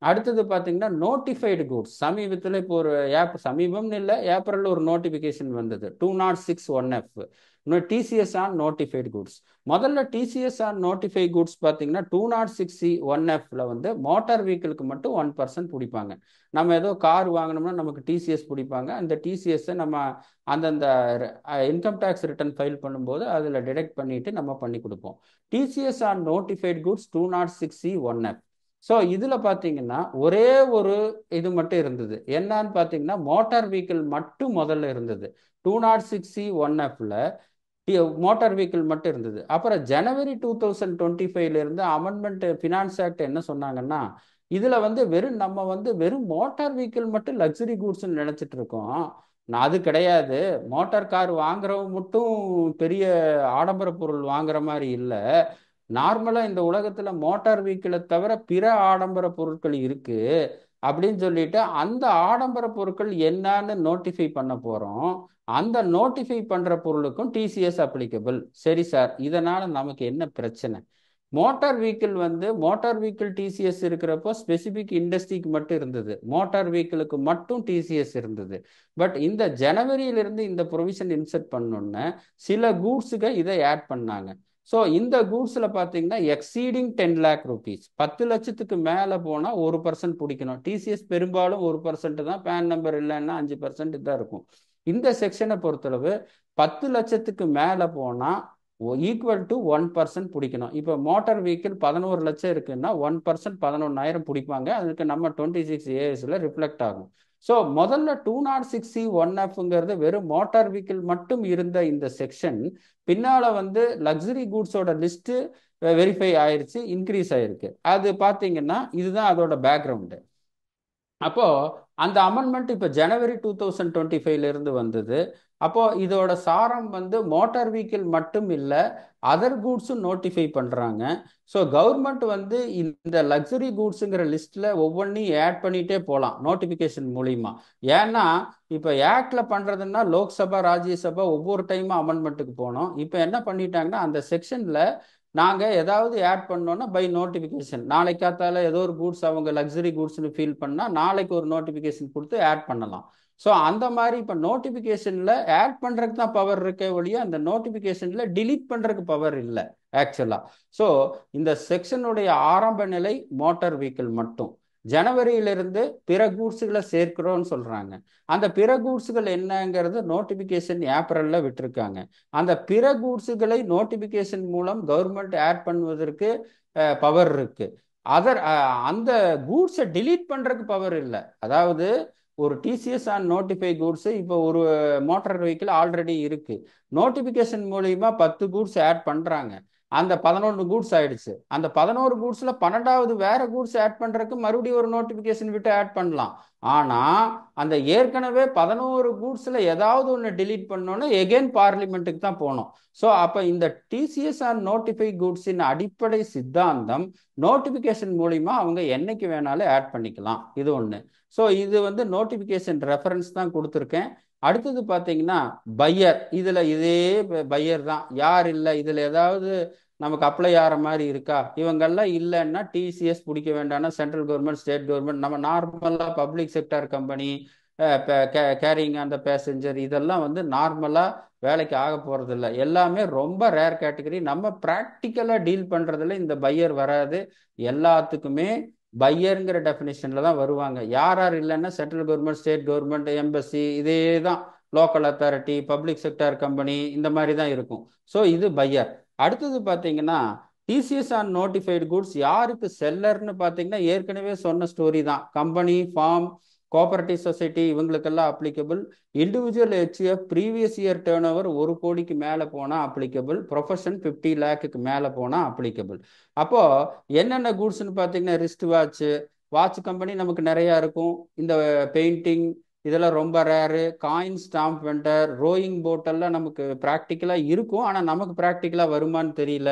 அடுத்தது பார்த்தீங்கன்னா notified goods. சமீபத்தில் இப்போ ஒரு சமீபம்னு இல்லை, ஏப்ரலில் ஒரு நோட்டிஃபிகேஷன் வந்தது 206(1)F. இன்னும் டிசிஎஸ் ஆன் நோட்டிஃபைடு குட்ஸ். முதல்ல டிசிஎஸ் ஆன் நோட்டிஃபை குட்ஸ் பார்த்தீங்கன்னா 206(1)Fல வந்து மோட்டார் வெஹிக்கிளுக்கு மட்டும் 1% பிடிப்பாங்க. நம்ம ஏதோ கார் வாங்கினோம்னா நமக்கு டிசிஎஸ் பிடிப்பாங்க. அந்த டிசிஎஸ்ஸை நம்ம அந்தந்த இன்கம் டேக்ஸ் ரிட்டர்ன் ஃபைல் பண்ணும்போது அதில் டிடெக்ட் பண்ணிட்டு நம்ம பண்ணி கொடுப்போம். TCS on notified goods 206(1)F. So இதில் பார்த்தீங்கன்னா ஒரே ஒரு இது மட்டும் இருந்தது. என்னன்னு பார்த்தீங்கன்னா மோட்டார் வெஹிக்கிள் மட்டும் முதல்ல இருந்தது. 206(1)Fல மோட்டார் வெஹிக்கிள் மட்டும் இருந்தது. அப்புறம் ஜனவரி 2025 இருந்து அமெண்ட்மெண்ட் ஃபினான்ஸ் ஆக்ட் என்ன சொன்னாங்கன்னா, இதில் வந்து நம்ம வந்து வெறும் மோட்டார் வெஹிக்கிள் மட்டும் லக்ஸரி கூட்ஸ்ன்னு நினச்சிட்டு இருக்கோம். அது கிடையாது. மோட்டார் கார் வாங்குறவங்க மட்டும் பெரிய ஆடம்பர பொருள் வாங்குற மாதிரி இல்லை. நார்மலாக இந்த உலகத்தில் மோட்டார் வெஹிக்கிளை தவிர பிற ஆடம்பர பொருட்கள் இருக்கு அப்படின்னு சொல்லிட்டு அந்த ஆடம்பர பொருட்கள் என்னன்னு நோட்டிஃபை பண்ண போகிறோம். அந்த நோட்டிஃபை பண்ணுற பொருளுக்கும் டிசிஎஸ் அப்ளிகபிள். சரி சார், இதனால் நமக்கு என்ன பிரச்சனை? மோட்டார் வெஹிக்கிள் டிசிஎஸ் இருக்கிறப்போ ஸ்பெசிபிக் இண்டஸ்ட்ரிக்கு மட்டும் இருந்தது, மோட்டார் வெஹிக்கிளுக்கு மட்டும் டிசிஎஸ் இருந்தது. பட் இந்த ஜனவரியிலிருந்து இந்த ப்ரொவிஷன் இன்செர்ட் பண்ணோன்னு சில கூட்ஸுக்கு இதை ஆட் பண்ணாங்க. ஸோ இந்த கூட்ஸில் பார்த்தீங்கன்னா எக்ஸீடிங் 10 lakh rupees, 10 லட்சத்துக்கு மேலே போனால் 1% பிடிக்கணும். டிசிஎஸ் பெரும்பாலும் 1% தான், பேன் நம்பர் இல்லைன்னா 5% தான் இருக்கும். இந்த செக்ஷனை பொறுத்தளவு 10 லட்சத்துக்கு மேலே போனால் ஈக்குவல் டு 1% பிடிக்கணும். இப்போ மோட்டார் வெஹிக்கிள் 11 லட்சம் இருக்குன்னா 1% 11,000 பிடிப்பாங்க. அதுக்கு நம்ம 26ASல ரிஃப்ளெக்ட் ஆகும். ஸோ முதல்ல 206(1)Fங்கிறது வெறும் மோட்டார் வெஹிக்கிள் மட்டும் இருந்த இந்த செக்ஷன் பின்னால வந்து லக்ஸரி கூட்ஸோட லிஸ்ட் வெரிஃபை ஆயிருச்சு, இன்க்ரீஸ் ஆயிருக்கு. அது பார்த்தீங்கன்னா இதுதான் அதோட பேக்ரவுண்டு. அப்போ அந்த அமெண்ட்மெண்ட் இப்போ ஜனவரி 2025 இருந்து வந்தது. அப்போ இதோட சாரம் வந்து மோட்டார் வெஹிக்கிள் மட்டும் இல்லை, அதர் கூட்ஸும் நோட்டிஃபை பண்றாங்க. ஸோ கவர்மெண்ட் வந்து இந்த லக்ஸரி கூட்ஸுங்கிற லிஸ்ட்ல ஒவ்வொன்றையும் ஆட் பண்ணிட்டே போகலாம் நோட்டிஃபிகேஷன் மூலியமா. ஏன்னா இப்போ ஆக்ட்ல பண்றதுன்னா லோக்சபா ராஜ்யசபா ஒவ்வொரு டைமும் அமெண்ட்மெண்ட்டுக்கு போனோம். இப்போ என்ன பண்ணிட்டாங்கன்னா அந்த செக்ஷன்ல நாங்கள் ஏதாவது ஆட் பண்ணோன்னா பை நோட்டிஃபிகேஷன், நாளைக்கு காத்தால ஏதோ ஒரு கூட்ஸ் அவங்க லக்ஸரி கூட்ஸ்னு ஃபீல் பண்ணால் நாளைக்கு ஒரு நோட்டிஃபிகேஷன் கொடுத்து ஆட் பண்ணலாம். ஸோ அந்த மாதிரி இப்போ நோட்டிஃபிகேஷனில் ஆட் பண்ணுறதுக்கு தான் பவர் இருக்கே ஒழிய அந்த நோட்டிஃபிகேஷனில் டிலீட் பண்ணுறதுக்கு பவர் இல்லை ஆக்சுவலாக. ஸோ இந்த செக்ஷனுடைய ஆரம்ப நிலை மோட்டார் வெஹிக்கிள் மட்டும். ஜனவரியிலிருந்து பிற கூட்ஸுகளை சேர்க்கிறோன்னு சொல்கிறாங்க. அந்த பிற கூட்ஸுகள் என்னங்கிறது நோட்டிஃபிகேஷன் ஏப்ரலில் விட்டுருக்காங்க. அந்த பிற கூட்ஸுகளை நோட்டிஃபிகேஷன் மூலம் கவர்மெண்ட் ஆட் பண்ணுவதற்கு பவர் இருக்கு. அந்த கூட்ஸை டிலீட் பண்ணுறதுக்கு பவர் இல்லை. அதாவது ஒரு டிசிஎஸ் ஆன் நோட்டிஃபை கூட்ஸ் இப்போ ஒரு மோட்டார் வெஹிக்கிள் ஆல்ரெடி இருக்கு, நோட்டிஃபிகேஷன் மூலியமா 10 கூட்ஸ் ஆட் பண்றாங்க, அந்த 11 கூட்ஸ் ஆயிடுச்சு. அந்த 11 கூட்ஸ்ல 12வது வேற கூட்ஸ் ஆட் பண்றதுக்கு மறுபடியும் ஒரு நோட்டிபிகேஷன் விட்டு ஆட் பண்ணலாம். ஆனா அந்த ஏற்கனவே 11 கூட்ஸ்ல ஏதாவது ஒன்று டிலீட் பண்ணோன்னு எகெயின் பார்லிமெண்ட்டுக்கு தான் போகணும். ஸோ அப்போ இந்த டிசிஎஸ் ஆன் நோட்டிஃபை கூட்ஸின் அடிப்படை சித்தாந்தம் நோட்டிபிகேஷன் மூலியமா அவங்க என்னைக்கு வேணாலும் ஆட் பண்ணிக்கலாம். இது ஒன்று. ஸோ இது வந்து நோட்டிஃபிகேஷன் ரெஃபரன்ஸ் தான் கொடுத்துருக்கேன். அடுத்தது பார்த்தீங்கன்னா பையர். இதில் இதே பையர் தான். யார் இல்லை இதில் ஏதாவது நமக்கு அப்ளை ஆகிற மாதிரி இருக்கா? இவங்கெல்லாம் இல்லைன்னா டிசிஎஸ் பிடிக்க வேண்டாம்னா சென்ட்ரல் கவர்மெண்ட், ஸ்டேட் கவர்மெண்ட், நம்ம நார்மலாக பப்ளிக் செக்டர் கம்பெனி, கேரிங் அந்த பேசஞ்சர், இதெல்லாம் வந்து நார்மலாக வேலைக்கு ஆக போகிறதில்ல. எல்லாமே ரொம்ப ரேர் கேட்டகரி. நம்ம ப்ராக்டிக்கலாக டீல் பண்ணுறதுல இந்த பையர் வராது. எல்லாத்துக்குமே பையருங்கிற டெஃபினேஷன்ல தான் வருவாங்க. யார் யார் இல்லைன்னா central government, state government, embassy, இதே தான் local authority, public sector company, இந்த மாதிரி தான் இருக்கும். ஸோ இது பையர். அடுத்தது பார்த்தீங்கன்னா டிசிஎஸ் ஆன் நோட்டிஃபைடு கூட்ஸ் யாருக்கு செல்லர்னு பார்த்தீங்கன்னா ஏற்கனவே சொன்ன ஸ்டோரி தான். கம்பெனி, ஃபார்ம், கோஆபரேட்டிவ் சொசைட்டி இவங்களுக்கெல்லாம் applicable. Individual HF previous year turn over 1 கோடிக்கு மேலே போனால் அப்ளிகபிள். ப்ரொஃபஷன் 50 lakhக்கு மேலே போனால் அப்ளிகபிள். அப்போ என்னென்ன கூட்ஸ்னு பார்த்தீங்கன்னா ரிஸ்ட் வாட்ச் கம்பெனி நமக்கு நிறையா இருக்கும். இந்த பெயிண்டிங் இதெல்லாம் ரொம்ப rare. Coin, stamp vendor, rowing போட்டெல்லாம் நமக்கு ப்ராக்டிக்கலாக இருக்கும், ஆனால் நமக்கு ப்ராக்டிக்கலாக வருமானு தெரியல.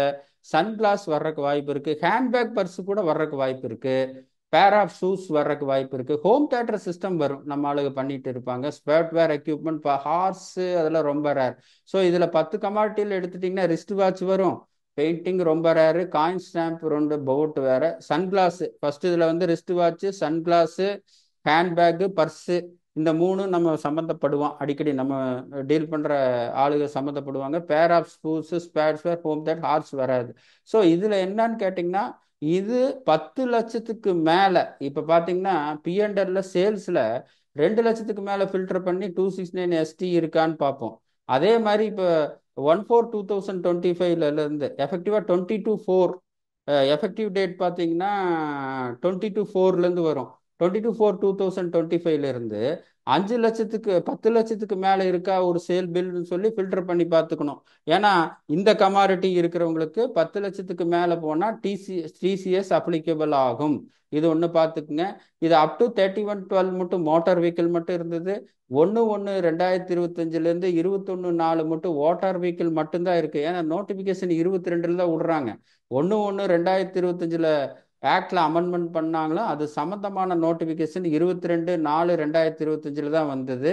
சன்கிளாஸ் வர்றதுக்கு வாய்ப்பு இருக்குது. ஹேண்ட்பேக் பர்ஸ் கூட வர்றதுக்கு வாய்ப்பு இருக்குது. பேர் ஆஃப் ஷூஸ் வர்றதுக்கு வாய்ப்பு இருக்குது. ஹோம் தேட்டர் சிஸ்டம் வரும், நம்ம ஆளுங்க பண்ணிட்டு இருப்பாங்க. ஸ்பேர்ட்வேர் எக்யூப்மெண்ட், ஹார்ஸு, அதெல்லாம் ரொம்ப ரேர். ஸோ இதில் 10 கமாடிட்டியில் எடுத்துட்டிங்கன்னா ரிஸ்ட் வாட்ச் வரும், பெயிண்டிங் ரொம்ப ரேரு, காயின் ஸ்டாம்ப் ரெண்டு பவுட் வேற, சன்கிளாஸ் ஃபர்ஸ்ட் இதில் வந்து wrist watch, sunglass, handbag, purse, இந்த மூணு நம்ம சம்மந்தப்படுவோம், அடிக்கடி நம்ம டீல் பண்ணுற ஆளுங்க சம்மந்தப்படுவாங்க. பேர் ஆஃப் ஸ்பூஸு, ஸ்பேட்ஸ் வேர், ஹோம் தேட், ஹார்ஸ் வராது. ஸோ இதில் என்னன்னு கேட்டிங்கன்னா, இது 10 லட்சத்துக்கு மேலே இப்போ பார்த்தீங்கன்னா பிஎன்டர்ல சேல்ஸில் 2 லட்சத்துக்கு மேலே ஃபில்டர் பண்ணி 269 ST இருக்கான்னு பார்ப்போம். அதே மாதிரி இப்போ 1/4/2025 எஃபெக்டிவாக 22/4, எஃபெக்டிவ் டேட் பார்த்தீங்கன்னா 22/4 வரும். 22/4/2025 இருந்து 5 லட்சத்துக்கு 10 லட்சத்துக்கு மேலே இருக்கா ஒரு சேல் பில்னு சொல்லி ஃபில்டர் பண்ணி பார்த்துக்கணும். ஏன்னா இந்த கமாடிட்டி இருக்கிறவங்களுக்கு 10 லட்சத்துக்கு மேலே போனால் டிசிஎஸ் அப்ளிகபிள் ஆகும். இது ஒன்று பார்த்துக்குங்க. இது அப் டு 31/12 மட்டும் மோட்டார் வெஹிக்கிள் மட்டும் இருந்தது. 1/1/2025 21/4 மட்டும் வாட்டர் வெஹிக்கிள் மட்டும்தான் இருக்கு. ஏன்னா நோட்டிபிகேஷன் 22 தான் விடுறாங்க. 1/1/2025 ஆக்ட்ல அமெண்ட்மெண்ட் பண்ணாங்களோ அது சம்பந்தமான நோட்டிபிகேஷன் 22/4/2025 தான் வந்தது.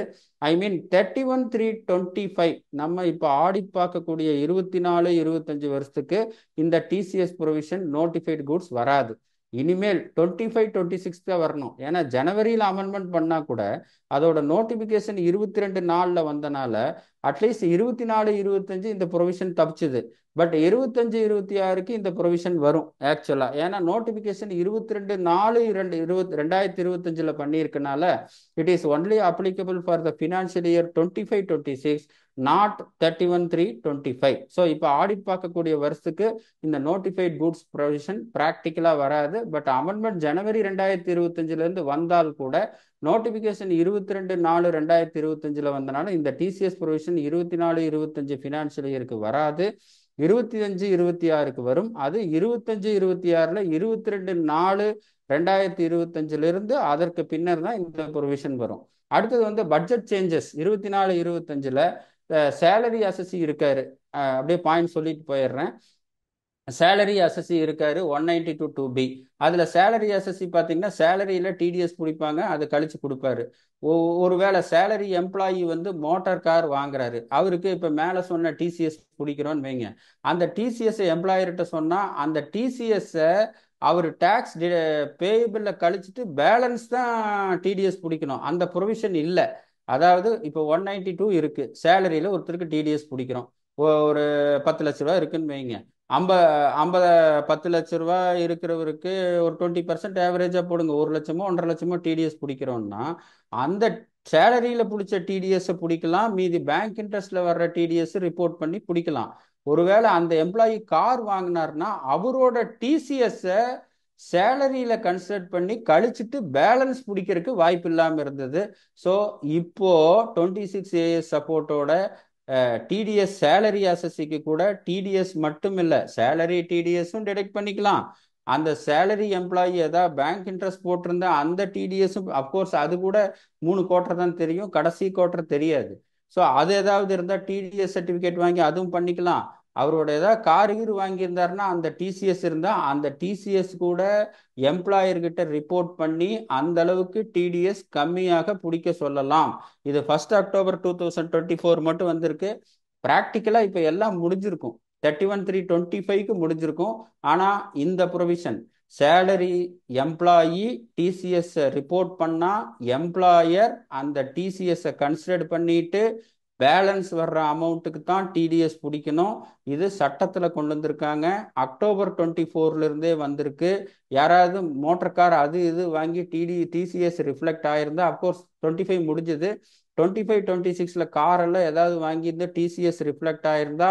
ஐ மீன் 31/3/25 நம்ம இப்போ ஆடிட் பார்க்கக்கூடிய 24-25 வருஷத்துக்கு இந்த டிசிஎஸ் ப்ரொவிஷன் நோட்டிஃபைடு குட்ஸ் வராது. இனிமேல் 25-26 தான் வரணும். ஏன்னா ஜனவரியில் அமெண்ட்மெண்ட் பண்ணால் கூட அதோட நோட்டிஃபிகேஷன் 22/4 வந்தனால அட்லீஸ்ட் 24-25 இந்த ப்ரொவிஷன் தப்பிச்சுது. பட் 25-26 இந்த ப்ரொவிஷன் வரும் ஆக்சுவலாக. ஏன்னா நோட்டிஃபிகேஷன் 22/4/2025 பண்ணியிருக்கனால it is only applicable for the financial year 25-26, not 31/3/25. So இப்போ ஆடிட் பார்க்கக்கூடிய வருஷத்துக்கு இந்த நோட்டிஃபைட் குட்ஸ் ப்ரொவிஷன் ப்ராக்டிக்கலாக வராது. பட் அமெண்ட்மெண்ட் ஜனவரி 2025 வந்தால் கூட நோட்டிஃபிகேஷன் 22/4/2025 வந்தனால இந்த டிசிஎஸ் ப்ரொவிஷன் 24-25 ஃபினான்ஷியல் இயருக்கு வராது. 25-26 வரும். அது 25-26 22/4/2025 அதற்கு பின்னர் தான் இந்த ப்ரொவிஷன் வரும். அடுத்தது வந்து பட்ஜெட் சேஞ்சஸ் 24-25 சேலரி அசசி இருக்காரு. அப்படியே பாயிண்ட் சொல்லிட்டு போயிடுறேன். சேலரி அசசி இருக்காரு 192(2)B. அதுல சேலரி அசசி பார்த்தீங்கன்னா சேலரியில டிடிஎஸ் பிடிப்பாங்க, அதை கழிச்சு கொடுப்பாரு. ஒருவேளை சேலரி எம்ப்ளாயி வந்து மோட்டார் கார் வாங்குறாரு, அவருக்கு இப்ப மேல சொன்ன டிசிஎஸ் பிடிக்கிறோன்னு வைங்க. அந்த டிசிஎஸ் எம்ப்ளாயர்கிட்ட சொன்னா அந்த டிசிஎஸ் அவர் டேக்ஸ் பேயபிள்ல கழிச்சுட்டு பேலன்ஸ் தான் டிடிஎஸ் பிடிக்கணும். அந்த ப்ரொவிஷன் இல்லை. அதாவது இப்போ 192 இருக்கு, சேலரியில ஒருத்தருக்கு டிடிஎஸ் பிடிக்கிறோம். ஒரு 10 லட்ச ரூபா இருக்குன்னு வைங்க. 10 லட்ச ரூபா இருக்கிறவருக்கு ஒரு 20% ஆவரேஜா போடுங்க. 1 லட்சமோ 1.5 லட்சமோ டிடிஎஸ் பிடிக்கிறோம்னா அந்த சேலரியில பிடிச்ச டிடிஎஸ் பிடிக்கலாம், மீதி பேங்க் இன்ட்ரெஸ்ட்ல வர்ற டிடிஎஸ் ரிப்போர்ட் பண்ணி பிடிக்கலாம். ஒருவேளை அந்த எம்ப்ளாயி கார் வாங்கினார்னா அவரோட டிசிஎஸ் சேலரியில கன்சிடர் பண்ணி கழிச்சுட்டு பேலன்ஸ் பிடிக்கிறதுக்கு வாய்ப்பு இல்லாமல் இருந்தது. ஸோ இப்போ 26AS சப்போர்ட்டோட டிடிஎஸ் சேலரி அசஸிக்கு கூட டிடிஎஸ் மட்டும் இல்லை, சேலரி டிடிஎஸும் டிடெக்ட் பண்ணிக்கலாம். அந்த சேலரி எம்ப்ளாயி ஏதாவது பேங்க் இன்ட்ரெஸ்ட் போட்டிருந்தா அந்த டிடிஎஸும் அப்கோர்ஸ் அது கூட 3 குவார்டர் தான் தெரியும், கடைசி குவார்டர் தெரியாது. ஸோ அது ஏதாவது இருந்தால் டிடிஎஸ் சர்டிஃபிகேட் வாங்கி அதுவும் பண்ணிக்கலாம். அவரோட ஏதாவது கார் கீர் வாங்கியிருந்தாருன்னா அந்த டிசிஎஸ் இருந்தால் அந்த டிசிஎஸ் கூட எம்ப்ளாயர்கிட்ட ரிப்போர்ட் பண்ணி அந்த அளவுக்கு டிடிஎஸ் கம்மியாக பிடிக்க சொல்லலாம். இது 1 அக்டோபர் 2024 மட்டும் வந்திருக்கு. ப்ராக்டிக்கலாக இப்போ எல்லாம் முடிஞ்சிருக்கும், 31/3/25 முடிஞ்சிருக்கும். ஆனால் இந்த provision salary employee TCS report பண்ணா எம்ப்ளாயர் அந்த டிசிஎஸ் கன்சிடர் பண்ணிட்டு பேலன்ஸ் வர்ற அமௌண்ட்டுக்கு தான் டிடிஎஸ் பிடிக்கணும். இது சட்டத்தில் கொண்டு வந்திருக்காங்க. அக்டோபர் 24 இருந்தே வந்திருக்கு. யாராவது மோட்டர் கார் அது இது வாங்கி டிசிஎஸ் ரிஃப்ளெக்ட் ஆயிருந்தா அப்கோர்ஸ் 25 முடிஞ்சது. 25-26 கார் எல்லாம் ஏதாவது வாங்கியிருந்தா டிசிஎஸ் ரிஃப்ளெக்ட் ஆயிருந்தா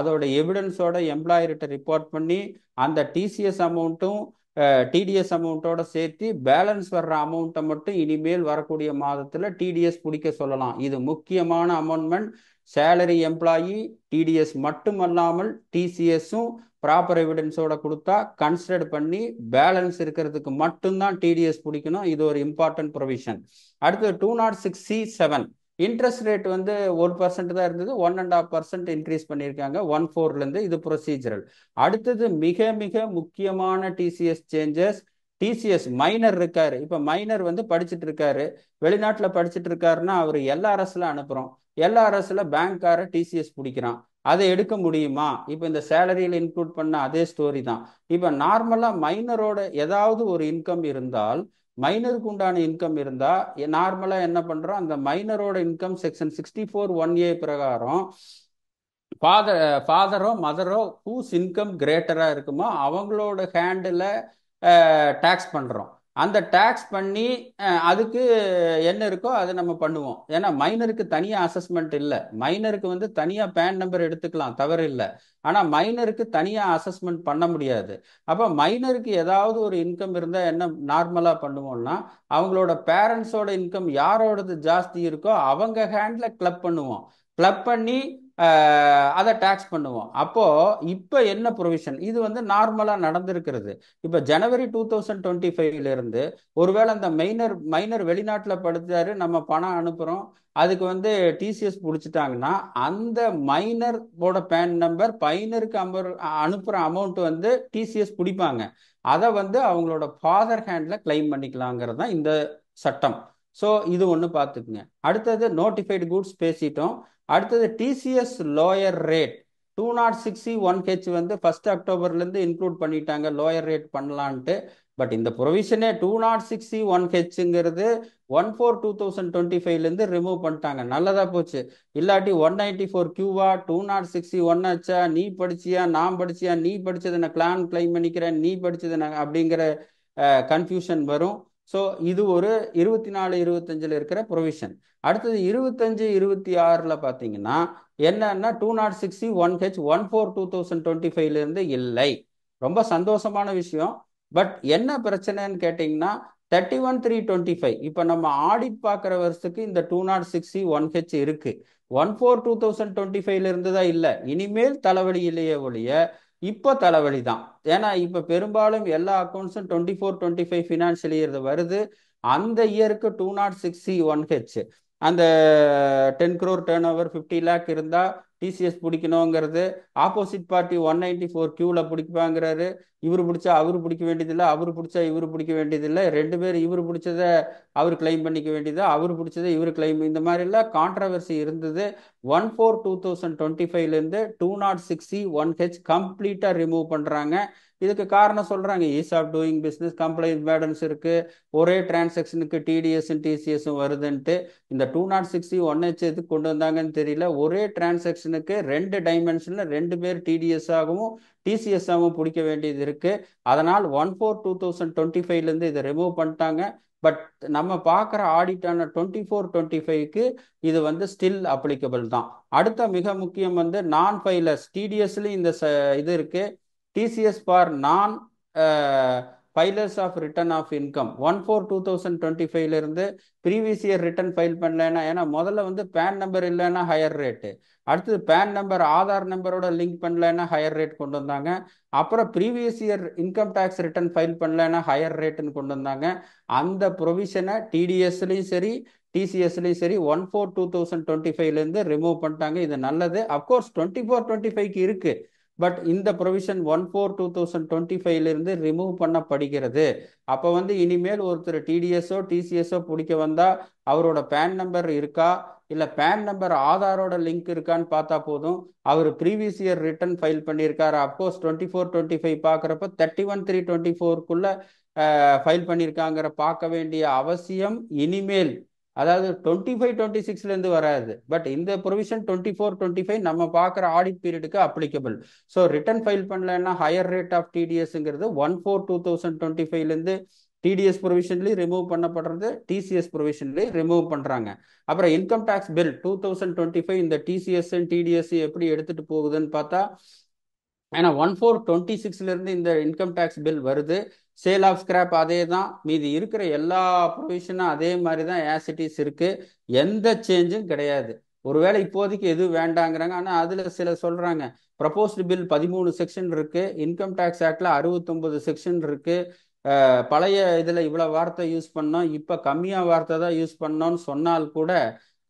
அதோட எவிடன்ஸோட எம்ப்ளாயர்கிட்ட ரிப்போர்ட் பண்ணி அந்த டிசிஎஸ் அமௌண்ட்டும் டிடிஎஸ் அமௌண்ட்டோட சேர்த்து பேலன்ஸ் வர்ற அமௌண்ட்டை மட்டும் இனிமேல் வரக்கூடிய மாதத்தில் டிடிஎஸ் பிடிக்க சொல்லலாம். இது முக்கியமான அமெண்ட்மெண்ட். சேலரி எம்ப்ளாயி டிடிஎஸ் மட்டும் அல்லாமல் டிசிஎஸும் ப்ராப்பர் எவிடன்ஸோட கொடுத்தா கன்சிடர் பண்ணி பேலன்ஸ் இருக்கிறதுக்கு மட்டும்தான் டிடிஎஸ் பிடிக்கணும். இது ஒரு இம்பார்ட்டன்ட் ப்ரொவிஷன். அடுத்து 206(c)(7 இன்ட்ரெஸ்ட் ரேட் வந்து 1% தான் இருந்தது, 1.5% இன்க்ரீஸ் பண்ணியிருக்காங்க 1/4 இது ப்ரொசீஜரல். அடுத்தது மிக மிக முக்கியமான டிசிஎஸ் சேஞ்சஸ். டிசிஎஸ் மைனர் இருக்காரு, இப்போ மைனர் வந்து படிச்சுட்டு இருக்காரு, வெளிநாட்டில் படிச்சுட்டு இருக்காருன்னா அவர் எல்ஆர்எஸ்ல அனுப்புகிறோம். எல்ஆர்எஸ்ல பேங்க்கார டிசிஎஸ் பிடிக்கிறான். அதை எடுக்க முடியுமா? இப்போ இந்த சேலரியில் இன்க்ளூட் பண்ண அதே ஸ்டோரி தான். இப்போ நார்மலாக மைனரோட ஏதாவது ஒரு இன்கம் இருந்தால், மைனருக்கு உண்டான இன்கம் இருந்தா நார்மலாக என்ன பண்றோம், அந்த மைனரோட இன்கம் செக்ஷன் 64(1)A பிரகாரம் ஃபாதரோ மதரோ ஹூஸ் இன்கம் கிரேட்டரா இருக்குமோ அவங்களோட ஹேண்டில் டேக்ஸ் பண்றோம். அந்த டேக்ஸ் பண்ணி அதுக்கு என்ன இருக்கோ அதை நம்ம பண்ணுவோம். ஏன்னா மைனருக்கு தனியா அசஸ்மெண்ட் இல்லை. மைனருக்கு வந்து தனியா பேன் நம்பர் எடுத்துக்கலாம், தவறு இல்லை. ஆனா மைனருக்கு தனியா அசஸ்மெண்ட் பண்ண முடியாது. அப்ப மைனருக்கு ஏதாவது ஒரு இன்கம் இருந்தா என்ன நார்மலா பண்ணுவோம்னா, அவங்களோட பேரண்ட்ஸோட இன்கம் யாரோடது ஜாஸ்தி இருக்கோ அவங்க ஹேண்ட்ல கிளப் பண்ணுவோம். கிளப் பண்ணி அதை டாக்ஸ் பண்ணுவோம். அப்போ இப்ப என்ன ப்ரொவிஷன், இது வந்து நார்மலா நடந்திருக்கிறது. இப்ப ஜனவரி 2025 இருந்து ஒருவேளை அந்த மைனர் வெளிநாட்டில் படுத்தாரு, நம்ம பணம் அனுப்புறோம், அதுக்கு வந்து டிசிஎஸ் பிடிச்சிட்டாங்கன்னா அந்த மைனரோட பேன் நம்பர் மைனருக்கு அனுப்புற அமௌண்ட் வந்து டிசிஎஸ் பிடிப்பாங்க. அதை வந்து அவங்களோட ஃபாதர் ஹேண்ட்ல கிளைம் பண்ணிக்கலாங்கிறது தான் இந்த சட்டம். ஸோ இது ஒன்று பார்த்துக்குங்க. அடுத்தது நோட்டிஃபைடு குட்ஸ் பேசிட்டோம். அடுத்தது டிசிஎஸ் லோயர் ரேட் 206(1)H வந்து 1 அக்டோபர்லேருந்து இன்க்ளூட் பண்ணிட்டாங்க, லோயர் ரேட் பண்ணலான்ட்டு. பட் இந்த ப்ரொவிஷனே 206(1)Hங்கிறது 1/4/2025லேருந்து ரிமூவ் பண்ணிட்டாங்க. நல்லதா போச்சு. இல்லாட்டி 194(Q)வா 206(1)Hஆ, நீ படிச்சியா நான் படிச்சியா, நீ படிச்சதை நான் கிளைம் பண்ணிக்கிறேன், நீ படிச்சதை நான் அப்படிங்கிற கன்ஃபியூஷன் வரும். ஸோ இது ஒரு 24-25 இருக்கிற ப்ரொவிஷன். அடுத்தது 25-26 பார்த்தீங்கன்னா என்னன்னா 206(1)H 1/4/2025 இல்லை. ரொம்ப சந்தோஷமான விஷயம். பட் என்ன பிரச்சனைன்னு கேட்டிங்கன்னா 31/3/25 இப்போ நம்ம ஆடிட் பார்க்குற வருஷத்துக்கு இந்த 206(1)H இருக்கு. 1/4/2025 இருந்துதான் இல்லை. இனிமேல் தலைவலி இல்லையே ஒழிய இப்போ தலைவலி தான். ஏன்னா இப்போ பெரும்பாலும் எல்லா அக்கௌண்ட்ஸும் 24-25 ஃபினான்ஷியல் இயர் வருது. அந்த இயருக்கு 206(1)H அந்த 10 crore டேர்ன் ஓவர் 50 lakh இருந்தா டிசிஎஸ் பிடிக்கணுங்கிறது. ஆப்போசிட் பார்ட்டி 194(Q)ல பிடிப்பாங்கிறாரு. இவர் பிடிச்சா அவரு பிடிக்க வேண்டியதில்லை, அவரு பிடிச்சா இவரு பிடிக்க வேண்டியதில்லை. ரெண்டு பேர் இவர் பிடிச்சத அவர் கிளைம் பண்ணிக்க வேண்டியது, அவர் பிடிச்சதை இவர் கிளைம், இந்த மாதிரி எல்லாம் கான்ட்ரவர்சி இருந்தது. 1/4/2025லேருந்து 206(1)H கம்ப்ளீட்டா ரிமூவ் பண்றாங்க. இதுக்கு காரணம் சொல்றாங்க, ease of doing business, complaint burdens இருக்கு, ஒரே டிரான்சாக்ஷனுக்கு டிடிஎஸும் டிசிஎஸும் வருதுன்ட்டு. இந்த 206(1)H எதுக்கு கொண்டு வந்தாங்கன்னு தெரியல. ஒரே டிரான்சாக்ஷனுக்கு 2 டைமென்ஷன்ல 2 பேர் டிடிஎஸ் ஆகவும் டிசிஎஸ் ஆகவும் பிடிக்க வேண்டியது இருக்கு. அதனால் 1/4/2025லேருந்து இதை ரிமூவ் பண்ணிட்டாங்க. பட் நம்ம பார்க்குற ஆடிட்டான 24-25க்கு இது வந்து ஸ்டில் அப்ளிகபிள் தான். அடுத்த மிக முக்கியம் வந்து நான் ஃபைலர்ஸ், டிடிஎஸ்லையும் இந்த இது இருக்கு. டிசிஎஸ் ஃபார் நான் ஃபைலர்ஸ் ஆஃப் ரிட்டர்ன் ஆஃப் இன்கம் 1/4/2025 இருந்து ப்ரீவியஸ் இயர் ரிட்டர்ன் ஃபைல் பண்ணலன்னா, ஏன்னா முதல்ல வந்து பேன் நம்பர் இல்லைன்னா ஹையர் ரேட்டு, அடுத்தது பேன் நம்பர் ஆதார் நம்பரோட லிங்க் பண்ணலன்னா ஹையர் ரேட் கொண்டு வந்தாங்க, அப்புறம் previous year income tax return file பண்ணலன்னா ஹையர் ரேட்டுன்னு கொண்டு வந்தாங்க. அந்த ப்ரொவிஷனை டிடிஎஸ்லையும் சரி டிசிஎஸ்லையும் சரி 1/4/2025லேருந்து ரிமூவ் பண்ணிட்டாங்க. இது நல்லது. அப்கோர்ஸ் 24-25க்கு இருக்கு. பட் இந்த ப்ரொவிஷன் 1/4/2025லேருந்து ரிமூவ் பண்ணப்படுகிறது. அப்போ வந்து இனிமேல் ஒருத்தர் டிடிஎஸ்ஓ டிசிஎஸ்ஓ பிடிக்க வந்தா அவரோட பேன் நம்பர் இருக்கா இல்லை பேன் நம்பர் ஆதாரோட லிங்க் இருக்கான்னு பார்த்தா போதும். அவர் ப்ரீவியஸ் இயர் ரிட்டர்ன் ஃபைல் பண்ணியிருக்காரு. அப்கோர்ஸ் 24-25 பார்க்குறப்ப 31/3/24க்குள்ள ஃபைல் பண்ணியிருக்காங்கிற பார்க்க வேண்டிய அவசியம் இனிமேல், அதாவது 25-26லேருந்து வராது. பட் இந்த ப்ரொவிஷன் 24-25 நம்ம பார்க்குற ஆடிட் பீரியடுக்கு அப்ளிகபிள். ஸோ ரிட்டர்ன் ஃபைல் பண்ணலன்னா ஹையர் ரேட் ஆஃப் டிடிஎஸ்ங்கிறது 1/4/2025லேருந்து டிடிஎஸ் ப்ரொவிஷன்லேயும் ரிமூவ் பண்ணப்படுறது, டிசிஎஸ் ப்ரொவிஷன்லேயும் ரிமூவ் பண்ணுறாங்க. அப்புறம் இன்கம் டேக்ஸ் பில் 2025 இந்த டிசிஎஸ் டிடிஎஸ் எப்படி எடுத்துட்டு போகுதுன்னு பார்த்தா, ஏன்னா 1/4/26லேருந்து இந்த இன்கம் டேக்ஸ் பில் வருது. சேல் ஆஃப் ஸ்கிராப் அதே தான், மீதி இருக்கிற எல்லா ப்ரொவிஷனும் அதே மாதிரி தான் ஆஸ் இட் இஸ் இருக்கு. எந்த சேஞ்சும் கிடையாது. ஒருவேளை இப்போதைக்கு எதுவும் வேண்டாங்கிறாங்க. ஆனால் அதில் சில சொல்றாங்க, ப்ரப்போஸ்டு பில் 13 செக்ஷன் இருக்கு, இன்கம் டேக்ஸ் ஆக்ட்ல 69 செக்ஷன் இருக்கு. பழைய இதில் இவ்வளோ வார்த்தை யூஸ் பண்ணோம், இப்போ கம்மியாக வார்த்தை தான் யூஸ் பண்ணோம்னு சொன்னால் கூட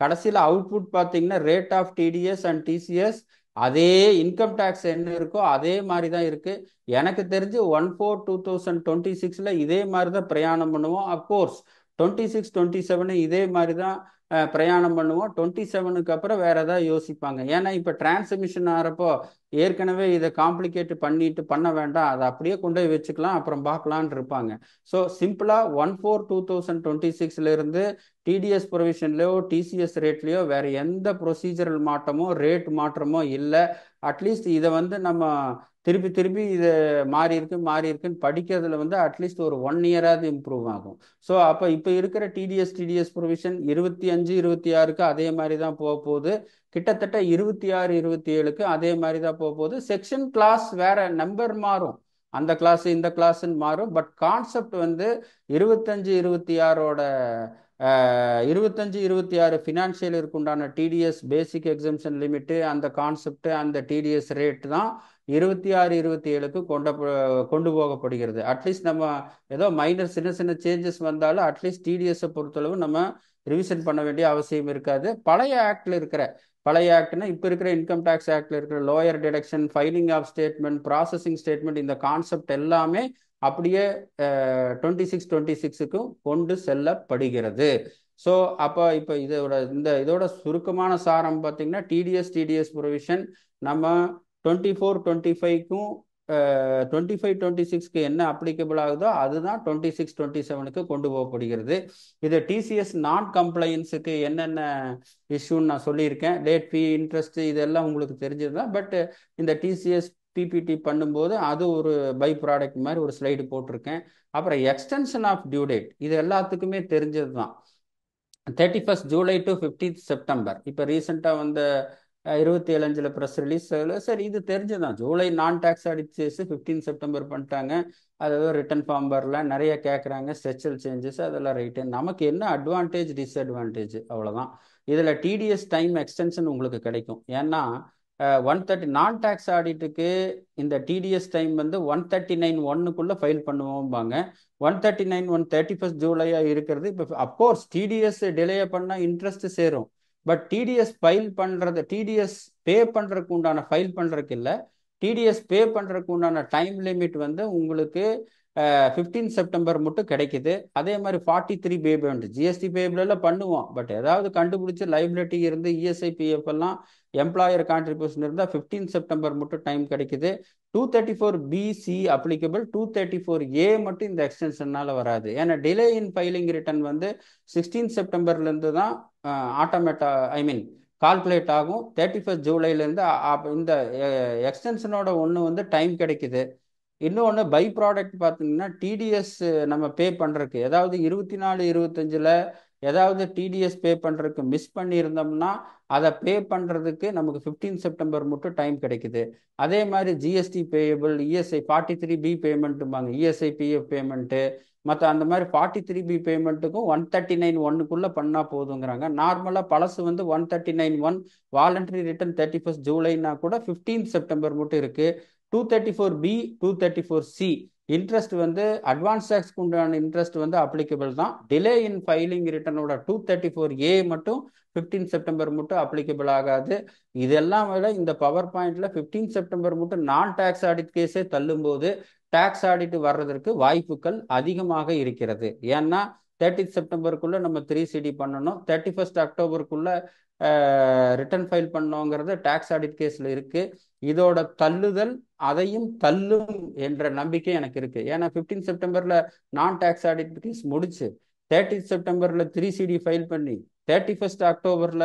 கடைசியில் அவுட்புட் பார்த்தீங்கன்னா rate of TDS and TCS அதே இன்கம் டேக்ஸ் என்ன இருக்கோ அதே மாதிரி தான் இருக்கு. எனக்கு தெரிஞ்சு 1/4/2026ல இதே மாதிரி தான் பிரயாணம் பண்ணுவோம். அப்கோர்ஸ் 26 27 இதே மாதிரி தான் பிரயாணம் பண்ணுவோம். 27க்கு அப்புறம் வேற ஏதாவது யோசிப்பாங்க. ஏன்னா இப்போ டிரான்ஸ்மிஷன் ஆகிறப்போ ஏற்கனவே இதை காம்ப்ளிகேட் பண்ணிட்டு பண்ண வேண்டாம், அதை அப்படியே கொண்டு போய் வச்சுக்கலாம், அப்புறம் பார்க்கலான் இருப்பாங்க. ஸோ சிம்பிளாக 1/4/2026 இருந்து டிடிஎஸ் ப்ரொவிஷன்லையோ டிசிஎஸ் ரேட்லையோ வேற எந்த ப்ரொசீஜரல் மாற்றமோ ரேட் மாற்றமோ இல்லை. அட்லீஸ்ட் இதை நம்ம திருப்பி திருப்பி இது மாறி இருக்குன்னு படிக்கிறதுல அட்லீஸ்ட் ஒரு 1 இயராவது இம்ப்ரூவ் ஆகும். ஸோ அப்போ இப்போ இருக்கிற டிடிஎஸ் ப்ரொவிஷன் 25 26க்கு அதே மாதிரி தான் போக போகுது. கிட்டத்தட்ட 26 27க்கு அதே மாதிரி தான் போக போகுது. செக்ஷன் கிளாஸ் வேற நம்பர் மாறும், அந்த கிளாஸ் இந்த கிளாஸ்ன்னு மாறும். பட் கான்செப்ட் 25 26ஓட 25 26 ஃபினான்ஷியல் இருக்குண்டான டிடிஎஸ் பேசிக் எக்ஸம்ஷன் லிமிட்டு, அந்த கான்செப்ட், அந்த டிடிஎஸ் ரேட் தான் 26 27க்கு கொண்டு போகப்படுகிறது. அட்லீஸ்ட் நம்ம ஏதோ மைனர் சின்ன சின்ன சேஞ்சஸ் வந்தாலும் அட்லீஸ்ட் டிடிஎஸை பொறுத்தளவு நம்ம ரிவிஷன் பண்ண வேண்டிய அவசியம் இருக்காது. பழைய ஆக்ட்னா இப்போ இருக்கிற இன்கம் டேக்ஸ் ஆக்ட்ல இருக்கிற lower deduction, filing of statement, processing statement, இந்த கான்செப்ட் எல்லாமே அப்படியே 26 26க்கும் கொண்டு செல்லப்படுகிறது. ஸோ அப்போ இப்போ இதோட சுருக்கமான சாரம் பார்த்தீங்கன்னா டிடிஎஸ் ப்ரொவிஷன் நம்ம 24 25க்கும் 25 26க்கு என்ன அப்ளிகபிள் ஆகுதோ அதுதான் 26 27க்கு கொண்டு போகப்படுகிறது. இது டிசிஎஸ் நான் கம்ப்ளைன்ஸுக்கு என்னென்ன இஷ்யூன்னு நான் சொல்லியிருக்கேன். லேட் ஃபீ, இன்ட்ரெஸ்ட், இதெல்லாம் உங்களுக்கு தெரிஞ்சது தான். பட் இந்த டிசிஎஸ் பிபிடி பண்ணும்போது அது ஒரு பை ப்ராடக்ட் மாதிரி ஒரு ஸ்லைடு போட்டிருக்கேன். அப்புறம் எக்ஸ்டென்ஷன் ஆஃப் டியூ டேட், இது எல்லாத்துக்குமே தெரிஞ்சது தான். 31st July to 15th September. இப்போ ரீசெண்டாக 27 ப்ரெஸ் ரிலீஸ். சரி, இது தெரிஞ்சுதான். ஜூலை நான் டாக்ஸ் ஆடிட்ஸ் 15 செப்டம்பர் பண்ணிட்டாங்க. அதாவது ரிட்டன் ஃபார்ம் வரல, நிறைய கேட்குறாங்க, ஸ்ட்ரக்சரல் சேஞ்சஸ், அதெல்லாம் ரைட்டு. நமக்கு என்ன அட்வான்டேஜ் டிஸ்அட்வான்டேஜ் அவ்வளோதான். இதில் டிடிஎஸ் டைம் எக்ஸ்டென்ஷன் உங்களுக்கு கிடைக்கும். ஏன்னா 130 நான் டாக்ஸ் ஆடிட்டுக்கு இந்த டிடிஎஸ் டைம் 139(1)க்குள்ளே ஃபைல் பண்ணுவோம்பாங்க. 139(1) 31st ஜூலையாக இருக்கிறது. இப்போ அப்கோர்ஸ் டிடிஎஸ் டிலே பண்ணால் இன்ட்ரெஸ்ட் சேரும். பட் டிடிஎஸ் ஃபைல் பண்ணுறது, டிடிஎஸ் பே பண்ணுறதுக்கு உண்டான ஃபைல் பண்ணுறதுக்கு இல்லை, டிடிஎஸ் பே பண்ணுறதுக்கு உண்டான டைம் லிமிட் உங்களுக்கு 15 செப்டம்பர் மட்டும் கிடைக்குது. அதே மாதிரி 43 பேமெண்ட் ஜிஎஸ்டி பேபிளெல்லாம் பண்ணுவோம். பட் ஏதாவது கண்டுபிடிச்சி லைபிலிட்டி இருந்து இஎஸ்ஐ பிஎஃப் எல்லாம் எம்ப்ளாயர் கான்ட்ரிபியூஷன் இருந்தால் 15 செப்டம்பர் மட்டும் டைம் கிடைக்குது. 234BC அப்ளிகபிள், 234A மட்டும் இந்த எக்ஸ்டென்ஷனால் வராது. ஏன்னா டிலே இன் ஃபைலிங் ரிட்டர்ன் 16 செப்டம்பர்லேருந்து தான் கால்குலேட் ஆகும். 31st ஜூலைலேருந்து இந்த எக்ஸ்டென்ஷனோட ஒன்று டைம் கிடைக்குது. இன்னொன்று பை ப்ராடக்ட் பார்த்தீங்கன்னா டிடிஎஸ் நம்ம பே பண்ணுறதுக்கு, ஏதாவது 24 25ல் ஏதாவது டிடிஎஸ் பே பண்ணுறதுக்கு மிஸ் பண்ணியிருந்தோம்னா அதை பே பண்ணுறதுக்கு நமக்கு 15 செப்டம்பர் மட்டும் டைம் கிடைக்குது. அதே மாதிரி ஜிஎஸ்டி பேயபிள், இஎஸ்ஐ 43B பேமெண்ட்டும்பாங்க, இஎஸ்ஐ பிஎஃப் பேமெண்ட்டு, மற்ற அந்த மாதிரி 43B பேமெண்ட்டுக்கும் 139(1)க்குள்ளே பண்ணால் போதுங்கிறாங்க. நார்மலாக பழசு 139(1), வாலண்டரி ரிட்டர்ன் 31st ஜூலைனா கூட 15 செப்டம்பர் மட்டும் இருக்குது. 234B 234C இன்ட்ரெஸ்ட் அட்வான்ஸ் டேக்ஸ்க்கு உண்டான இன்ட்ரெஸ்ட் அப்ளிகபிள் தான். டிலே இன் ஃபைலிங் ரிட்டர்னோட 234A மட்டும் 15 செப்டம்பர் மட்டும் அப்ளிகபிள் ஆகாது. இதெல்லாம் விட இந்த பவர் பாயிண்ட்ல 15 செப்டம்பர் மட்டும் நான் டாக்ஸ் ஆடிட் கேஸே தள்ளும்போது டாக்ஸ் ஆடிட் வர்றதற்கு வாய்ப்புகள் அதிகமாக இருக்கிறது. ஏன்னா 30 செப்டம்பருக்குள்ள நம்ம 3CD பண்ணணும், 31st அக்டோபருக்குள்ள ரிட்டர்ன் ஃபைல் பண்ணோங்கிறது டாக்ஸ் ஆடிட் கேஸில் இருக்கு. இதோட தள்ளுதல் அதையும் தள்ளும் என்ற நம்பிக்கை எனக்கு இருக்கு. ஏன்னா 15 செப்டம்பர்ல நான் டாக்ஸ் ஆடிட் கேஸ் முடிச்சு 30 செப்டம்பர்ல 3CD ஃபைல் பண்ணி 31st அக்டோபர்ல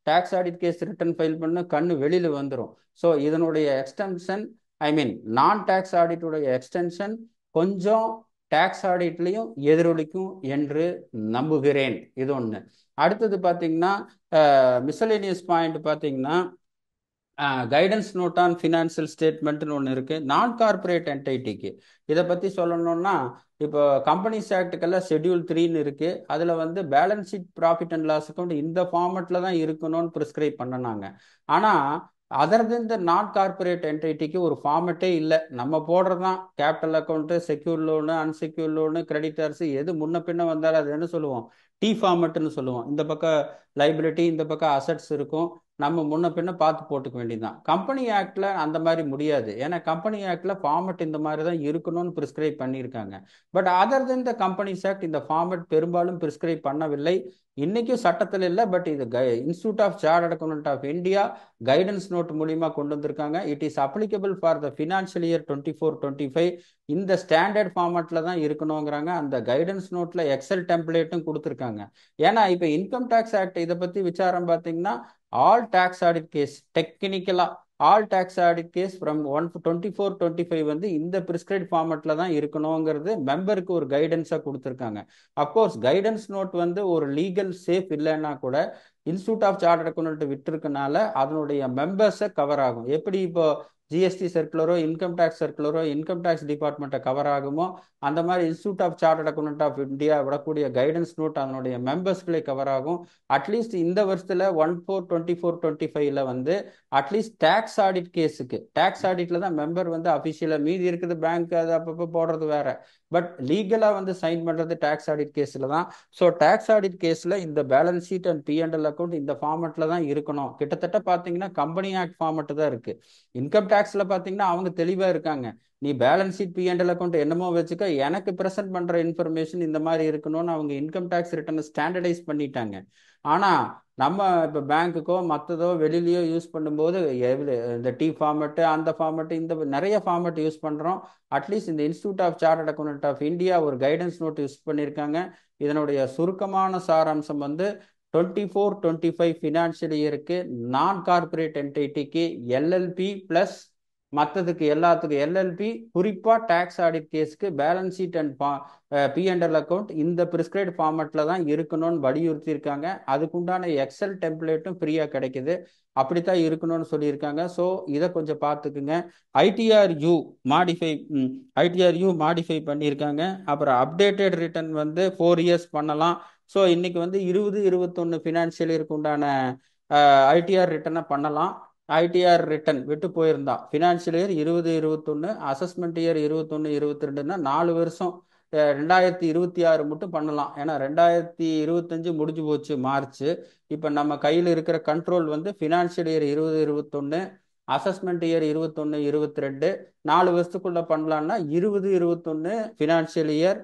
tax audit case return file பண்ண கண்ணு வெளியில வந்துடும். ஸோ இதனுடைய எக்ஸ்டென்ஷன் நான் டாக்ஸ் ஆடிட்டுடைய எக்ஸ்டென்ஷன் கொஞ்சம் டாக்ஸ் ஆடிட்லையும் எதிரொலிக்கும் என்று நம்புகிறேன். இது ஒன்று. அடுத்தது பார்த்தீங்கன்னா மிசலேனியஸ் பாயிண்ட் பார்த்தீங்கன்னா கைடன்ஸ் நோட் ஆன் ஃபினான்சியல் ஸ்டேட்மெண்ட்னு ஒன்று இருக்குது நான் கார்பரேட் என்டைட்டிக்கு. இதை பற்றி சொல்லணும்னா இப்போ கம்பெனிஸ் ஆக்டுக்கெல்லாம் ஷெட்யூல் 3ன்னு இருக்குது. அதில் balance sheet, profit and loss account இந்த ஃபார்மெட்டில் தான் இருக்கணும்னு ப்ரிஸ்கிரைப் பண்ணினாங்க. ஆனால் அதர் தென் த நான் கார்பரேட் என்டைட்டிக்கு ஒரு ஃபார்மெட்டே இல்லை. நம்ம போடுறதான் capital account, secure loan, unsecure loan, creditors, எது முன்ன பின்ன வந்தாலும் அது என்ன சொல்லுவோம், டி ஃபார்மெட்னு சொல்லுவோம். இந்த பக்கம் லைபிலிட்டி, இந்த பக்கம் அசட்ஸ் இருக்கும். நம்ம முன்ன பின்ன பார்த்து போட்டுக்க வேண்டியதுதான். கம்பெனி ஆக்ட்ல அந்த மாதிரி முடியாது. ஏன்னா கம்பெனி ஆக்ட்ல ஃபார்மட் இந்த மாதிரி தான் இருக்கணும்னு பிரிஸ்கிரைப் பண்ணியிருக்காங்க. But other than the companies act இந்த ஃபார்மட் பெரும்பாலும் பிரிஸ்கிரைப் பண்ணவில்லை. இன்னைக்கும் சட்டத்தில் இல்லை. பட் இது institute of chartered accountant of India guidance note மூலியமா கொண்டு வந்திருக்காங்க. It is applicable for the financial year 24-25. இந்த ஸ்டாண்டர்ட் ஃபார்மட்ல தான் இருக்கணுங்கிறாங்க. அந்த கைடன்ஸ் நோட்ல எக்ஸல் டெம்ப்ளேட்டும் கொடுத்துருக்காங்க. ஏன்னா இப்ப இன்கம் டேக்ஸ் ஆக்ட் இதை பத்தி விசாரம் பார்த்தீங்கன்னா ஆல் டேக்ஸ் ஆடிட் கேஸ் டெக்னிக்கலா all tax audit case from 124-25 வந்து இந்த பிரிஸ்கிரைப்ட் ஃபார்மட்ல தான் இருக்கணுங்கிறது மெம்பருக்கு ஒரு கைடன்ஸா கொடுத்துருக்காங்க. அப்கோர்ஸ் கைடன்ஸ் நோட் வந்து ஒரு லீகல் சேஃப் இல்லைன்னா கூட இன்ஸ்டியூட் ஆஃப் சார்ட்டர்ட் அக்கவுண்டன்ட் விட்டுருக்கனால அதனுடைய மெம்பர்ஸை கவர் ஆகும். எப்படி இப்போ ஜிஎஸ்டி சர்க்குலரோ இன்கம் டேக்ஸ் சர்க்குலரோ இன்கம் டேக்ஸ் டிபார்ட்மெண்ட்டை கவர் ஆகுமோ அந்த மாதிரி institute of chartered accountant of India விடக்கூடிய கைடன்ஸ் நோட் அதனுடைய மெம்பர்ஸ்களே கவர் ஆகும். அட்லீஸ்ட் இந்த வருஷத்துல 1/4/24-25 வந்து அட்லீஸ்ட் டேக்ஸ் ஆடிட் கேஸுக்கு டேக்ஸ் ஆடிட்ல தான் மெம்பர் வந்து அபிஷியலா, மீதி இருக்குது பேங்க் அது அப்பப்போ போடுறது வேற. பட் லீகலா வந்து சைன் பண்றது டேக்ஸ் ஆடிட் கேஸ்ல தான். ஸோ டேக்ஸ் ஆடிட் கேஸ்ல இந்த balance sheet and P&L account இந்த ஃபார்மட்ல தான் இருக்கணும். கிட்டத்தட்ட பாத்தீங்கன்னா கம்பெனி ஆக்ட் ஃபார்மட் தான் இருக்கு. இன்கம் டேக்ஸ்ல பாத்தீங்கன்னா அவங்க தெளிவா இருக்காங்க. நீ பேலன்ஸ் ஷீட் P&L அக்கௌண்ட் என்னமோ வச்சுக்க, எனக்கு பிரசன்ட் பண்ற இன்ஃபர்மேஷன் இந்த மாதிரி இருக்கணும்னு அவங்க இன்கம் டேக்ஸ் ரிட்டர்ன் ஸ்டாண்டர்டைஸ் பண்ணிட்டாங்க. ஆனா நம்ம இப்போ பேங்க்குக்கோ மற்றதோ வெளியிலயோ யூஸ் பண்ணும்போது இந்த டி ஃபார்மெட்டு அந்த ஃபார்மெட்டு இந்த நிறைய ஃபார்மெட் யூஸ் பண்ணுறோம். அட்லீஸ்ட் இந்த institute of chartered accountant of India ஒரு கைடன்ஸ் நோட் யூஸ் பண்ணியிருக்காங்க. இதனுடைய சுருக்கமான சாராம்சம் வந்து 24-25 ஃபினான்ஷியல் இயருக்கு நான் கார்பரேட் என்டிட்டிக்கு எல்எல்பி ப்ளஸ் மற்றதுக்கு எல்லாத்துக்கும் எல்எல்பி, குறிப்பாக டேக்ஸ் ஆடிட் கேஸுக்கு balance sheet and P&L account இந்த பிரிஸ்கிரைப்ட் ஃபார்மட்ல தான் இருக்கணும்னு வலியுறுத்தி இருக்காங்க. அதுக்குண்டான எக்ஸல் டெம்ப்ளேட்டும் ஃப்ரீயாக கிடைக்குது. அப்படித்தான் இருக்கணும்னு சொல்லியிருக்காங்க. ஸோ இதை கொஞ்சம் பார்த்துக்குங்க. ஐடிஆர்யூ மாடிஃபை பண்ணியிருக்காங்க. அப்புறம் அப்டேட்டட் ரிட்டர்ன் வந்து 4 இயர்ஸ் பண்ணலாம். ஸோ இன்னைக்கு வந்து 20-21 ஃபினான்ஷியல் இயருக்கு உண்டான ஐடிஆர் ரிட்டர்னை பண்ணலாம். ஐடிஆர் ரிட்டர்ன் விட்டு போயிருந்தா ஃபினான்ஷியல் இயர் 20-21, அசஸ்மெண்ட் இயர் 21-22னா 4 வருஷம் 2026 மட்டும் பண்ணலாம். ஏன்னா 2025 முடிஞ்சு போச்சு மார்ச். இப்போ நம்ம கையில் இருக்கிற கண்ட்ரோல் வந்து ஃபினான்ஷியல் இயர் 20-21, அசஸ்மெண்ட் இயர் 21-22, 4 வருஷத்துக்குள்ள பண்ணலாம்னா 20-21 ஃபினான்ஷியல் இயர்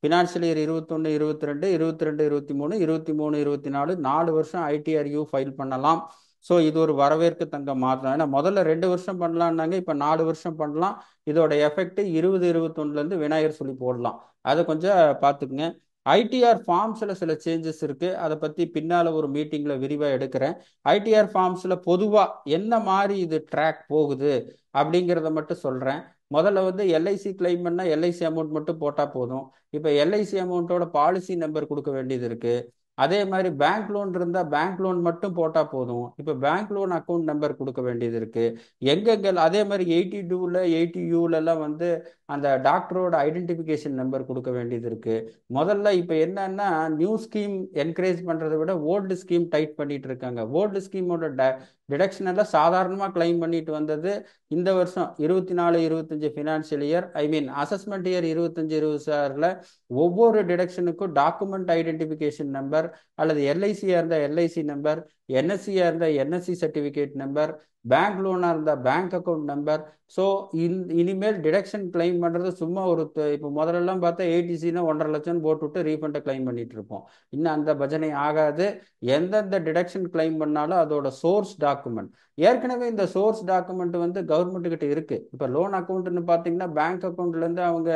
21-22, 22-23, 23-24 4 வருஷம் ஐடிஆர்யூ ஃபைல் பண்ணலாம். ஸோ இது ஒரு வரவேற்கத்தக்க மாற்றம். ஏன்னா முதல்ல 2 வருஷம் பண்ணலான்னாங்க, இப்போ 4 வருஷம் பண்ணலாம். இதோட எஃபெக்ட் 20-21லேருந்து விநாயகர் சொல்லி போடலாம். அதை கொஞ்சம் பார்த்துக்குங்க. ஐடிஆர் ஃபார்ம்ஸில் சில சேஞ்சஸ் இருக்குது. அதை பற்றி பின்னால் ஒரு மீட்டிங்கில் விரிவாக எடுக்கிறேன். ஐடிஆர் ஃபார்ம்ஸில் பொதுவாக என்ன மாதிரி இது ட்ராக் போகுது அப்படிங்கிறத மட்டும் சொல்கிறேன். முதல்ல வந்து எல்ஐசி கிளைம் பண்ணால் எல்ஐசி அமௌண்ட் மட்டும் போட்டால் போதும். இப்போ எல்ஐசி அமௌண்ட்டோட பாலிசி நம்பர் கொடுக்க வேண்டியது இருக்குது. அதே மாதிரி பேங்க் லோன் இருந்தால் பேங்க் லோன் மட்டும் போட்டால் போதும். இப்போ பேங்க் லோன் அக்கௌண்ட் நம்பர் கொடுக்க வேண்டியது இருக்குது. எங்கெங்கள் அதே மாதிரி 82ல் 80Uலலாம் வந்து அந்த டாக்டரோட ஐடென்டிஃபிகேஷன் நம்பர் கொடுக்க வேண்டியது இருக்குது. முதல்ல இப்போ என்னன்னா நியூ ஸ்கீம் என்கரேஜ் பண்ணுறதை விட ஓல்டு ஸ்கீம் டைட் பண்ணிட்டு இருக்காங்க. ஓல்டு ஸ்கீமோட டிடக்ஷன் எல்லாம் சாதாரணமாக கிளைம் பண்ணிட்டு வந்தது. இந்த வருஷம் 24-25 ஃபினான்ஷியல் இயர் அசஸ்மெண்ட் இயர் 25-26ல் ஒவ்வொரு டிடக்ஷனுக்கும் டாக்குமெண்ட் ஐடென்டிஃபிகேஷன் நம்பர் அல்லது எல்ஐசியா இருந்தால் எல்ஐசி நம்பர், என்எஸ்சியா இருந்தால் என்எஸ்சி சர்டிஃபிகேட் நம்பர், பேங்க் லோனாக இருந்தால் பேங்க் அக்கௌண்ட் நம்பர். ஸோ இனிமேல் டிடக்ஷன் கிளைம் பண்ணுறது சும்மா ஒரு இப்போ முதல்லலாம் பார்த்தா ஏடிசின்னா 1.5 லட்சம் போட்டுவிட்டு ரீஃபண்டை கிளைம் பண்ணிட்டு இருப்போம். இன்னும் அந்த பஜனை ஆகாது. எந்தெந்த டிடக்ஷன் கிளைம் பண்ணாலும் அதோட சோர்ஸ் டாக்குமெண்ட், ஏற்கனவே இந்த சோர்ஸ் டாக்குமெண்ட் வந்து கவர்மெண்ட் கிட்ட இருக்கு. இப்போ லோன் அக்கௌண்ட்னு பார்த்தீங்கன்னா பேங்க் அக்கௌண்ட்லேருந்து அவங்க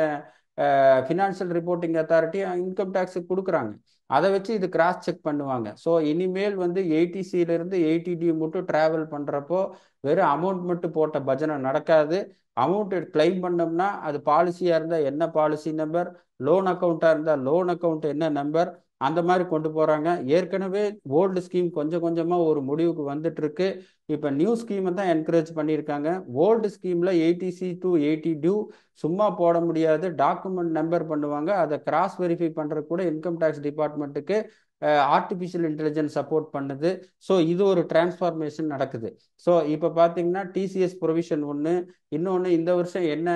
ஃபினான்ஷியல் ரிப்போர்ட்டிங் அத்தாரிட்டி இன்கம் டேக்ஸுக்கு கொடுக்குறாங்க. அதை வச்சு இது கிராஸ் செக் பண்ணுவாங்க. ஸோ இனிமேல் வந்து 80Cலேருந்து 80D மட்டும் ட்ராவல் பண்ணுறப்போ வெறும் அமௌண்ட் மட்டும் போட்ட பஜனை நடக்காது. அமௌண்ட் கிளைம் பண்ணோம்னா அது பாலிசியாக இருந்தால் என்ன பாலிசி நம்பர், லோன் அக்கௌண்ட்டாக இருந்தால் லோன் அக்கௌண்ட் என்ன நம்பர், அந்த மாதிரி கொண்டு போகிறாங்க. ஏற்கனவே ஓல்டு ஸ்கீம் கொஞ்சம் கொஞ்சமாக ஒரு முடிவுக்கு வந்துட்டு இருக்கு. இப்போ நியூ ஸ்கீமை தான் என்கரேஜ் பண்ணியிருக்காங்க. ஓல்டு ஸ்கீமில் 80C to 80D சும்மா போட முடியாது, டாக்குமெண்ட் நம்பர் பண்ணுவாங்க. அதை கிராஸ் வெரிஃபை பண்ணுறது கூட இன்கம் டேக்ஸ் டிபார்ட்மெண்ட்டுக்கு ஆர்டிஃபிஷியல் இன்டெலிஜென்ஸ் சப்போர்ட் பண்ணுது. ஸோ இது ஒரு டிரான்ஸ்ஃபார்மேஷன் நடக்குது. ஸோ இப்போ பார்த்தீங்கன்னா டிசிஎஸ் ப்ரொவிஷன் ஒன்று, இன்னொன்று இந்த வருஷம் என்ன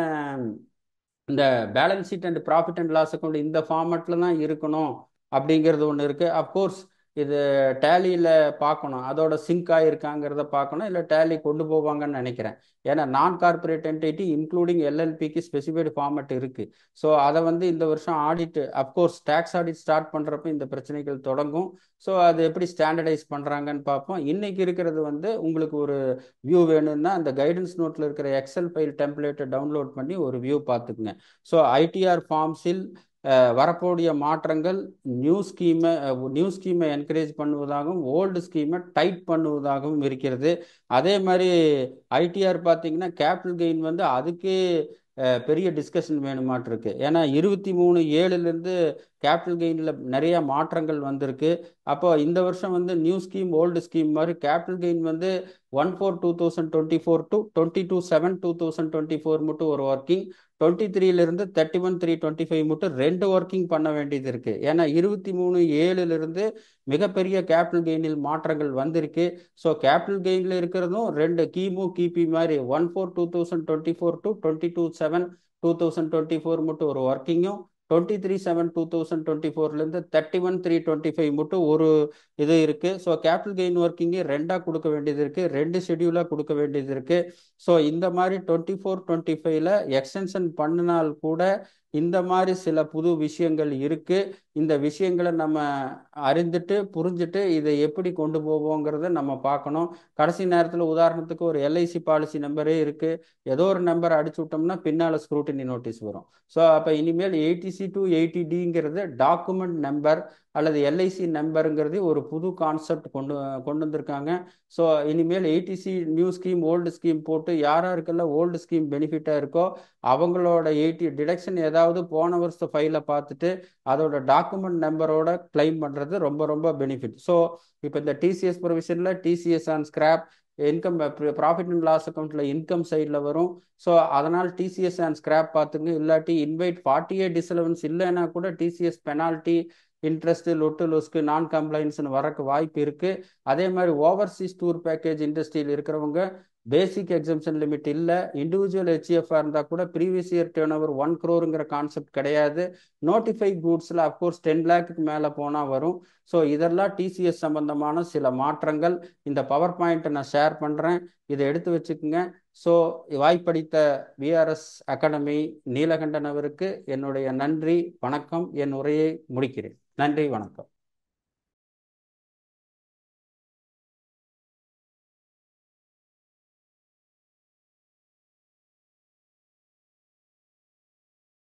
இந்த balance sheet and profit and loss account இந்த ஃபார்மேட்டில் தான் இருக்கணும் அப்படிங்கிறது ஒன்று இருக்குது. அஃப்கோர்ஸ் இது டேலியில் பார்க்கணும், அதோட சிங்க் ஆகிருக்காங்கிறத பார்க்கணும், இல்லை டேலி கொண்டு போவாங்கன்னு நினைக்கிறேன். ஏன்னா நான் கார்பரேட் என்டிட்டி இன்க்ளூடிங் எல்எல்பிக்கு ஸ்பெசிஃபைடு ஃபார்மட் இருக்குது. ஸோ அதை வந்து இந்த வருஷம் audit, of course tax audit start பண்ணுறப்ப இந்த பிரச்சனைகள் தொடங்கும். ஸோ அது எப்படி ஸ்டாண்டர்டைஸ் பண்ணுறாங்கன்னு பார்ப்போம். இன்னைக்கு இருக்கிறது வந்து உங்களுக்கு ஒரு வியூ வேணும்னா அந்த கைடன்ஸ் நோட்டில் இருக்கிற எக்ஸல் ஃபைல் டெம்ப்ளேட்டை டவுன்லோட் பண்ணி ஒரு வியூ பார்த்துக்குங்க. ஸோ ஐடிஆர் ஃபார்ம்ஸில் வரக்கூடிய மாற்றங்கள் நியூ ஸ்கீமை என்கரேஜ் பண்ணுவதாகவும் ஓல்டு ஸ்கீமை டைட் பண்ணுவதாகவும் இருக்கிறது. அதே மாதிரி ஐடிஆர் பார்த்தீங்கன்னா கேபிட்டல் கெயின் வந்து அதுக்கே பெரிய டிஸ்கஷன் வேணுமாட்டு இருக்கு. ஏன்னா 23/7 கேபிட்டல் கெயினில் நிறைய மாற்றங்கள் வந்திருக்கு. அப்போ இந்த வருஷம் வந்து நியூ ஸ்கீம் ஓல்டு ஸ்கீம் மாதிரி கேபிட்டல் கெயின் வந்து 1/4/2024 டு 22/7/2024 மட்டும் ஒரு ஒர்க்கிங், 23 31/3/25 மட்டும் 2 ஒர்க்கிங் பண்ண வேண்டியது இருக்கு. ஏன்னா 23/7 மிகப்பெரிய கேபிட்டல் கெயினில் மாற்றங்கள் வந்திருக்கு. ஸோ கேபிட்டல் கெயினில் இருக்கிறதும் 2 கிபி மாதிரி 1/4/2024 டு 22/7/2024 மட்டும் ஒரு ஒர்க்கிங்கும், 23/7/2024 31/3/25 மட்டும் ஒரு இது இருக்கு. ஸோ கேபிட்டல் கெயின் ஒர்க்கிங்கு 2 கொடுக்க வேண்டியது இருக்கு, 2 ஷெடியூலாக கொடுக்க வேண்டியது இருக்கு. ஸோ இந்த மாதிரி 24/25 எக்ஸ்டென்ஷன் பண்ணினால் கூட இந்த மாதிரி சில புது விஷயங்கள் இருக்கு. இந்த விஷயங்களை நம்ம அறிந்துட்டு புரிஞ்சுட்டு இதை எப்படி கொண்டு போவோங்கிறத நம்ம பார்க்கணும். கடைசி நேரத்தில் உதாரணத்துக்கு ஒரு எல்ஐசி பாலிசி நம்பரே இருக்கு, ஏதோ ஒரு நம்பர் அடிச்சு விட்டோம்னா பின்னால் ஸ்க்ரூட்டினி நோட்டீஸ் வரும். ஸோ அப்போ இனிமேல் 80C to 80Dங்கிறது டாக்குமெண்ட் நம்பர் அல்லது எல்ஐசி நம்பருங்கிறது ஒரு புது கான்செப்ட் கொண்டு வந்திருக்காங்க. ஸோ இனிமேல் 80C new scheme old scheme போட்டு யாருக்கெல்லாம் ஓல்டு ஸ்கீம் பெனிஃபிட்டாக இருக்கோ அவங்களோட 80 டிடக்ஷன் ஏதாவது போன வருஷம் ஃபைலை பார்த்துட்டு அதோட டாக்குமெண்ட் நம்பரோட கிளைம் பண்ணுறது ரொம்ப ரொம்ப பெனிஃபிட். ஸோ இப்போ இந்த டிசிஎஸ் ப்ரொவிஷனில் TCS on scrap income profit and loss அக்கௌண்ட்டில் இன்கம் சைடில் வரும். ஸோ அதனால் டிசிஎஸ் அண்ட் ஸ்கிராப் பார்த்துங்க. இல்லாட்டி இன்வைட் 48 டிஸ்அலவன்ஸ் இல்லைன்னா கூட டிசிஎஸ் பெனால்ட்டி இன்ட்ரெஸ்ட் லொட்டு லொஸ்க்கு நான் கம்ப்ளைன்ஸ்னு வரக்கு வாய்ப்பு இருக்குது. அதே மாதிரி ஓவர்சீஸ் டூர் பேக்கேஜ் இண்டஸ்ட்ரியில் இருக்கிறவங்க பேசிக் எக்ஸம்ஷன் லிமிட் இல்லை. இண்டிவிஜுவல் ஹெச்இஎஃப்ஆர் இருந்தால் கூட previous year turn over 1 crore concept கிடையாது. நோட்டிஃபை கூட்ஸில் அப்கோர்ஸ் 10 lakhக்கு மேலே போனால் வரும். ஸோ இதெல்லாம் டிசிஎஸ் சம்பந்தமான சில மாற்றங்கள். இந்த பவர் பாயிண்ட்டை நான் ஷேர் பண்ணுறேன், இதை எடுத்து வச்சுக்கோங்க. ஸோ வாய்ப்பளித்த விஆர்எஸ் அகாடமி நீலகண்டன் அவருக்கு என்னுடைய நன்றி வணக்கம். என் உரையை முடிக்கிறேன். நன்றி, வணக்கம்.